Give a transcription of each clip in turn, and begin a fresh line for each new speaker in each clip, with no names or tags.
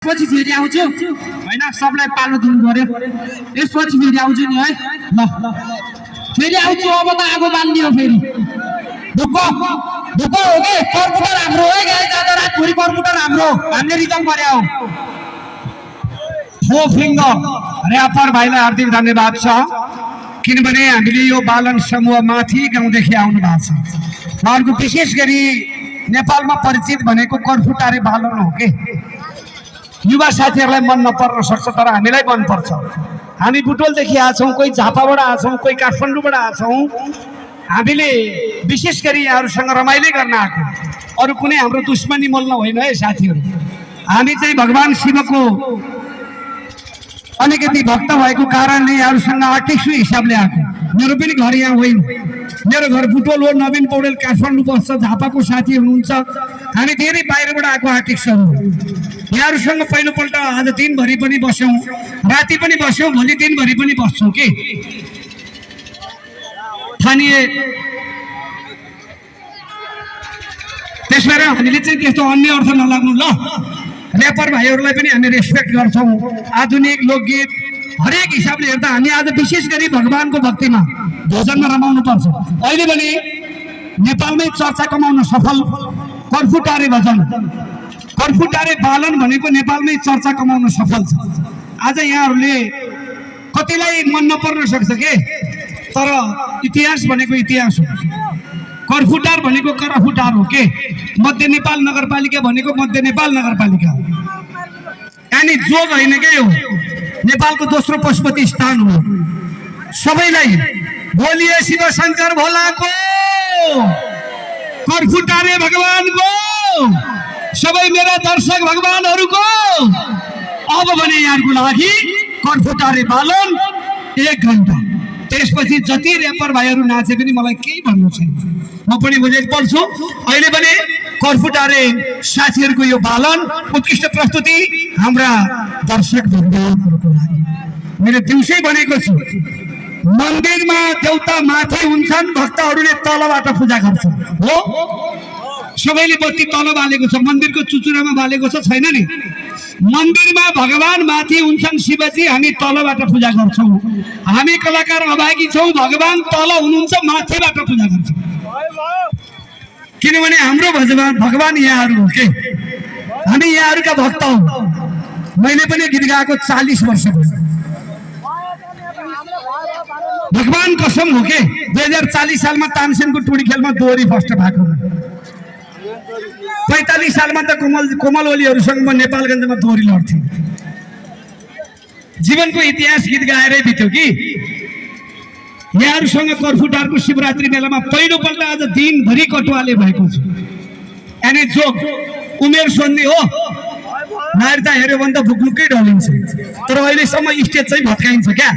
पछि फेरि आउँछु हैन सबलाई पालो दिनु पर्यो यसपछि फेरि आउँछु नि है ल फेरि आउँछु अब त आगो बाल्दियो फेरि दुःख दुःख हो के कर्पुटर हाम्रो है गाई जाँदा रातभरि कर्पुटर हाम्रो हामीले रिजल्ट गरे हो
फो फिङ्गर र्यापर भाइलाई हार्दिक धन्यवाद छ किनभने हामीले यो बालन समूह माथि गाउँदेखि आउनु भएको छ उहाँहरूको विशेष गरी नेपालमा परिचित भनेको कर्फुटारे बालन हो के युवा साथीहरूलाई मन नपर्न सक्छ तर हामीलाई मन पर्छ हामी बुटोलदेखि आछौँ कोही झापाबाट आछौँ कोही काठमाडौँबाट आछौँ हामीले विशेष गरी यहाँहरूसँग रमाइलो गर्न आएको अरू कुनै हाम्रो दुश्मनी मोल्न होइन है साथीहरू हामी चाहिँ भगवान शिवको अलिकति भक्त भएको कारणले यहाँहरूसँग आर्टिस्ट हिसाबले आएको मेरो पनि घर यहाँ होइन मेरो घर बुटोल हो नवीन पौडेल काठमाडौँ बस्छ झापाको साथी हुनुहुन्छ हामी धेरै बाहिरबाट आएको आर्टिस्टहरू यहाँहरूसँग पहिलोपल्ट आज दिनभरि पनि बस्यौँ राति पनि बस्यौँ भोलि दिनभरि पनि बस्छौँ के स्थानीय त्यसबाट हामीले चाहिँ त्यस्तो अन्य अर्थ नलाग्नु ल र्यापर भाइहरूलाई पनि हामी रेस्पेक्ट गर्छौँ आधुनिक लोकगीत हरेक हिसाबले हेर्दा हामी आज विशेष गरी भगवानको भक्तिमा भोजनमा रमाउनु पर्छ अहिले पनि नेपालमै चर्चा कमाउन सफल कर्फुटारे भजन कर्फुटारे बालन भनेको नेपालमै चर्चा कमाउन सफल छ आज यहाँहरूले कतिलाई मन नपर्न सक्छ के तर इतिहास भनेको इतिहास हो कर्फुटार भनेको करफुटार हो के मध्य नेपाल नगरपालिका भनेको मध्य नेपाल नगरपालिका हो यानी जोग होइन के यो नेपालको दोस्रो पशुपति स्थान हो सबैलाई बोलिए शिव शंकर भोलाको कर्फुटारे भगवानको सबै मेरा दर्शक भगवानहरूको अब भने यहाँको लागि कर्फुटारे बालन 1 घण्टा त्यसपछि जति र्यापर भाइहरू नाचे पनि मलाई केही भन्नु छैन म पनि बुझेको पर्छु अहिले पनि कर्फुटारे साथीहरूको यो बालन उत्कृष्ट प्रस्तुति हाम्रा दर्शक भक्तहरूको लागि मैले दिउँसै भनेको छु मन्दिरमा देउता माथि हुन्छन् भक्तहरूले तलबाट पूजा गर्छन् हो सबैले बत्ती तल बालेको छ मन्दिरको चुचुरामा बालेको छ छैन नि मन्दिरमा भगवान माथि हुन्छन् शिवजी हामी तलबाट पूजा गर्छौँ हामी कलाकार अभागी छौँ भगवान तल हुनुहुन्छ माथिबाट पूजा गर्छौँ किनभने हाम्रो भगवान यहाँहरू हो के हामी यहाँहरूका भक्त हौ मैले पनि गीत गाएको 40 वर्ष भयो भगवान कसम हो के 2040 सालमा तानसेनको टोडी खेलमा दोहोरी फर्स्ट भएको 45 सालमा त कोमल ओलीहरूसँग म नेपालगञ्जमा दोहोरी लड्थेँ जीवनको इतिहास गीत गाएरै बित्यो कि यहाँहरूसँग कर्फुटारको शिवरात्रि मेलामा पहिलोपल्ट आज दिनभरि कटुवाले भएको छ यानी जोग उमेर सोध्ने हो नायरता हेऱ्यो भने त भुकलुकै ढलिन्छ तर अहिलेसम्म स्टेज चाहिँ भत्काइन्छ क्या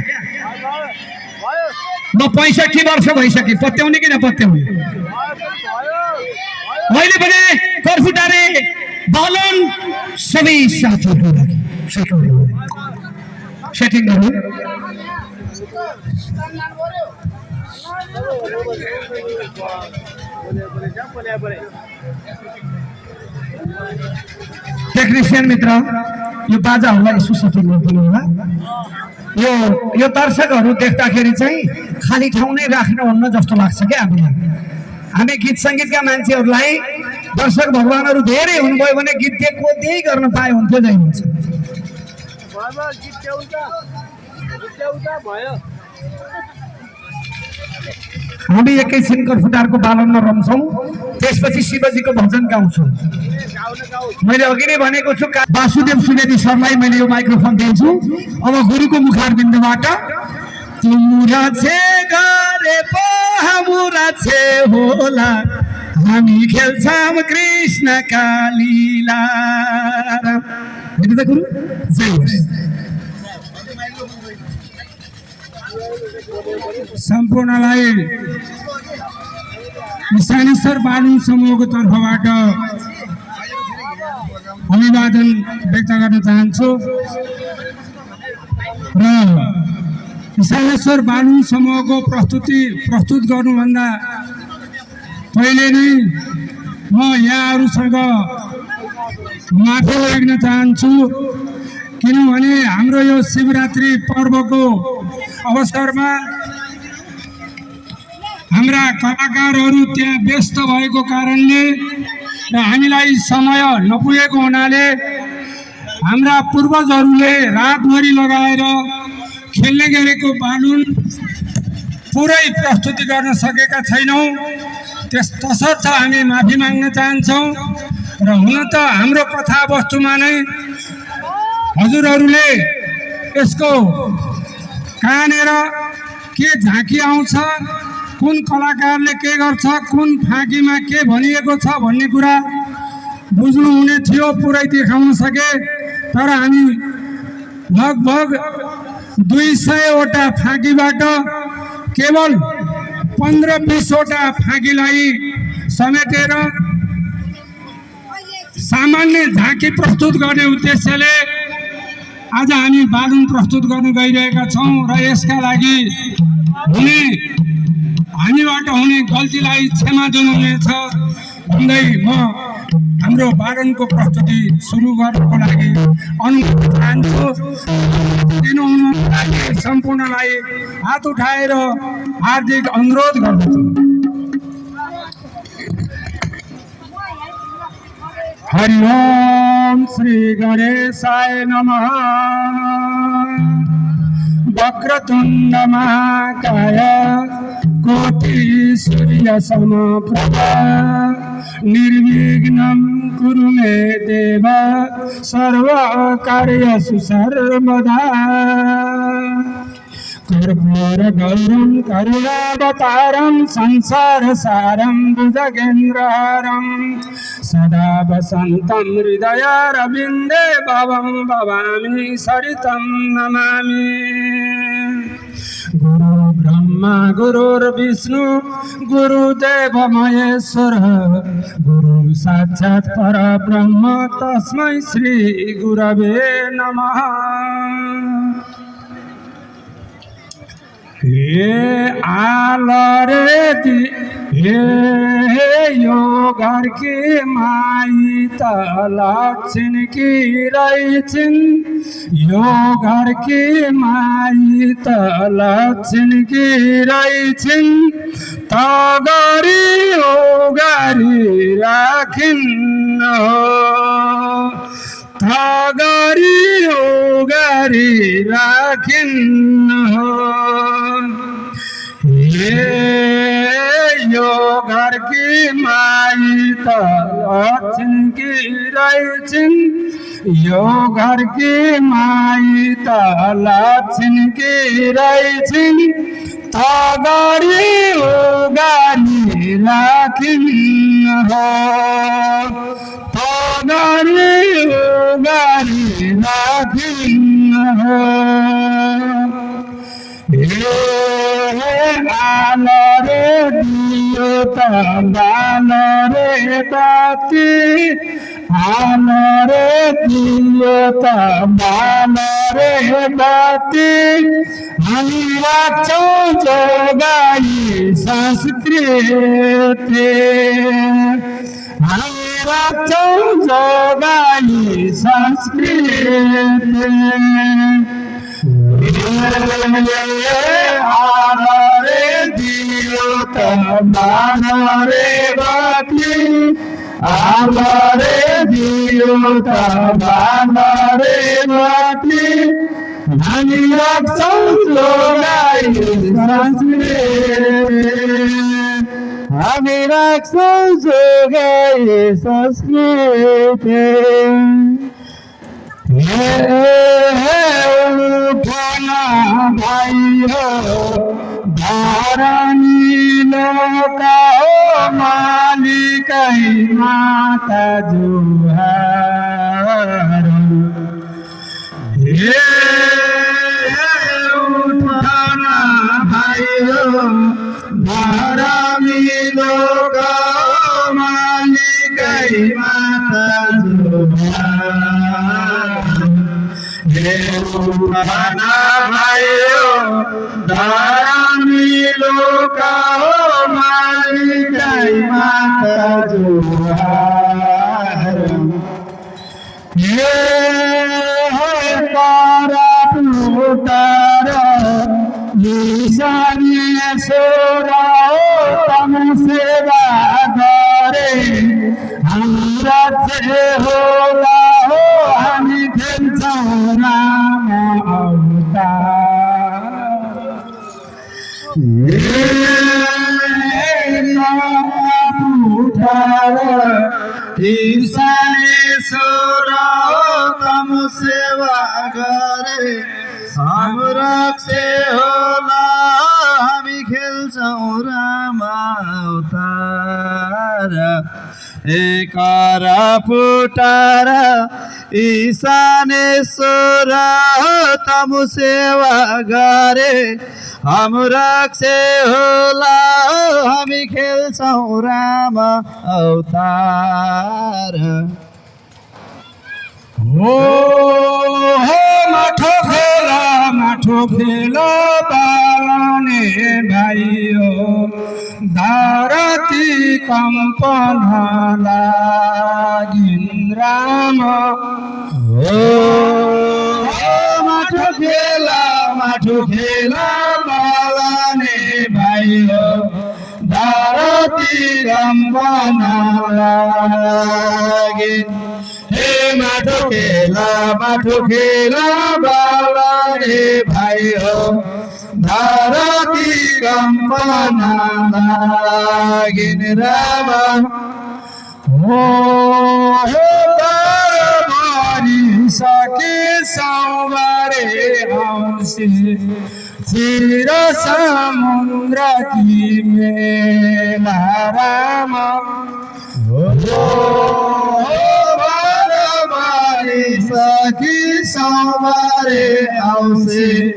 म 65 वर्ष भइसके पत्याउने कि नपत्याउने अहिले पनि कर्फुटारे बालन सबै साथीहरूको लागि सेटिङ गर्नु टेक्निसियन मित्र यो बाजाहरूलाई यसो सेटिङ गरिदिनु होला यो दर्शकहरू देख्दाखेरि चाहिँ खाली ठाउँ नै राख्नुहुन्न जस्तो लाग्छ क्या हामीलाई हामी गीत सङ्गीतका मान्छेहरूलाई दर्शक भगवानहरू धेरै हुनुभयो भने गीत देखो त्यही गर्न पाए हुन्थ्यो जै हुन्छ हामी एकैछिन कर्फुटारको बालनमा रम्छौँ त्यसपछि शिवजीको भजन गाउँछौँ मैले अघि नै भनेको छु वासुदेव सुवेदी सरलाई मैले यो माइक्रोफोन दिन्छु अब गुरुको मुखारबिन्दबाट तुमुरा छे गरे पो हामुरा छे होला हामी खेल्छौँ कृष्ण कालीला गुरु जय
सम्पूर्णलाई स्थानेश्वर बालुङ समूहको तर्फबाट अभिवादन व्यक्त गर्न चाहन्छु र स्थानेश्वर बालुङ समूहको प्रस्तुत गर्नुभन्दा पहिले नै म यहाँहरूसँग माफी माग्न चाहन्छु, किनभने हाम्रो यो शिवरात्रि पर्वको अवसरमा हाम्रा कलाकारहरू त्यहाँ व्यस्त भएको कारणले र हामीलाई समय नपुगेको हुनाले हाम्रा पूर्वजहरूले रातभरि लगाएर खेल्ने गरेको बालुन पुरै प्रस्तुति गर्न सकेका छैनौँ। तसर्थ हामी माफी माग्न चाहन्छौँ। र हुन त हाम्रो कथावस्तुमा नै हजुरहरूले यसको कहाँनिर के झाँकी आउँछ, कुन कलाकारले के गर्छ, कुन फाँकीमा के भनिएको छ भन्ने कुरा बुझ्नुहुने थियो, पुरै देखाउन सके। तर हामी लगभग 200वटा फाँकीबाट केवल 15-20वटा फाँकीलाई समेटेर सामान्य झाँकी प्रस्तुत गर्ने उद्देश्यले आज हामी बालुन प्रस्तुत गर्न गइरहेका छौँ। र यसका लागि हामीबाट हुने गल्तीलाई क्षमा दिनुहुनेछ भन्दै म हाम्रो बालुनको प्रस्तुति सुरु गर्नको लागि अनुमति चाहन्छु। दिनुहुनुको लागि सम्पूर्णलाई हात उठाएर हार्दिक अनुरोध गर्दछु। हरि ओम श्री गणेशाय नमः। वक्रतुण्ड महाकाय कोटि सूर्य समप्रभा निर्विघ्नं कुरु मे देव सर्वकार्येषु सर्वदा। कर्पूर गौरं करुणावतारं संसारसारं भुजगेन्द्रहारं सदा वसन्तं हृदयारविन्दे भवं भवामि सरितं नमामि। गुरु ब्रह्मा गुरुर्विष्णु गुरुदेव महेश्वर गुरु साक्षात् परब्रह्म तस्मै श्री गुरवे नमः। हे आलरे हे यो घर की माई त लक्षण की रैछिन्, यो घर की माई त लक्षण की रैछिन्, त गरी हो गरी राखिन् हो, त गरी हो गरी राखिन् हो। यो घर की माई त लक्षण की रैछिन्, यो घर की माई त लक्षण की रैछिन्, त गरी हो गरी राखिन् हो, त गरी हो गरी राखिन् हो। आलरे दियो त बालरे बाती, आलरे दियो त बालरे बाती, हामी राख्छौँ जोगाई संस्कृति, हामी राख्छौँ जोगाई संस्कृति। आलरे दियो त बालरे बाती, आलरे दियो त बालरे बाती, हामी राख्छौँ जोगाई संस्कृति, हामी राख्छौँ जोगाई संस्कृति। उठना भाइ हो धरनी लोका हो मालिकै माता जुहार। उठना भाइ हो धरनी लोका हो मालिकै माता जुहार। उठना भाइ हो धरनी लोका हो मालिकै माता जुहार।
करा पुटार ईशानेश्वर तम सेवा गरे हाम्रा जे होला हो हामी खेल्छौँ राम अवतार पुटार ईशानेश्वर तम सेवा गरे हाम्रो से होला हामी खेल्छौँ राम अवतार करा पुटार ईशानेश्वर तम सेवा गरे हाम्रो से होला हामी खेल्छौँ राम अवतार हो माठो खेला बालने भाइयो धरती कम्पन लागिन् राम हो माठो खेला बालने भाइयो धरती कम्पन लागिन् हे माठो खेला बाला रे भाइ हो धरती कम्पन लागिन् राम हो बारी सके सौबारे औँसी चिर समुद्र की मेला राम हो सखी सौबारे औँसी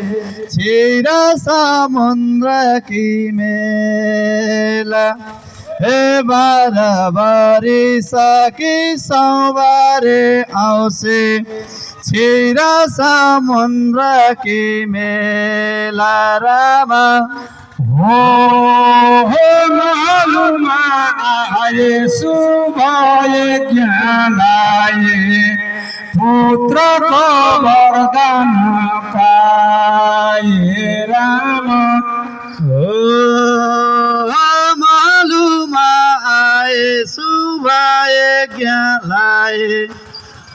चिर समुद्र की मेला हे बारी सखी सौबारे औँसी चिर समुद्र की मेला राम हो मालुमा आए सुभय ज्ञानाए पुत्र को वरदान पाए राम हो मालुमा आए सुभय ज्ञानाए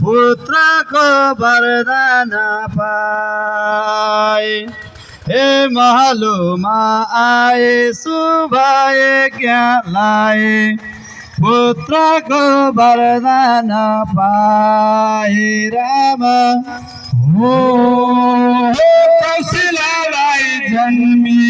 पुत्र को वरदान पाए हे मालुमा आए सुभय ज्ञानाए पुत्र को वरदान पाए राम हो कौशल्यालाई जन्मी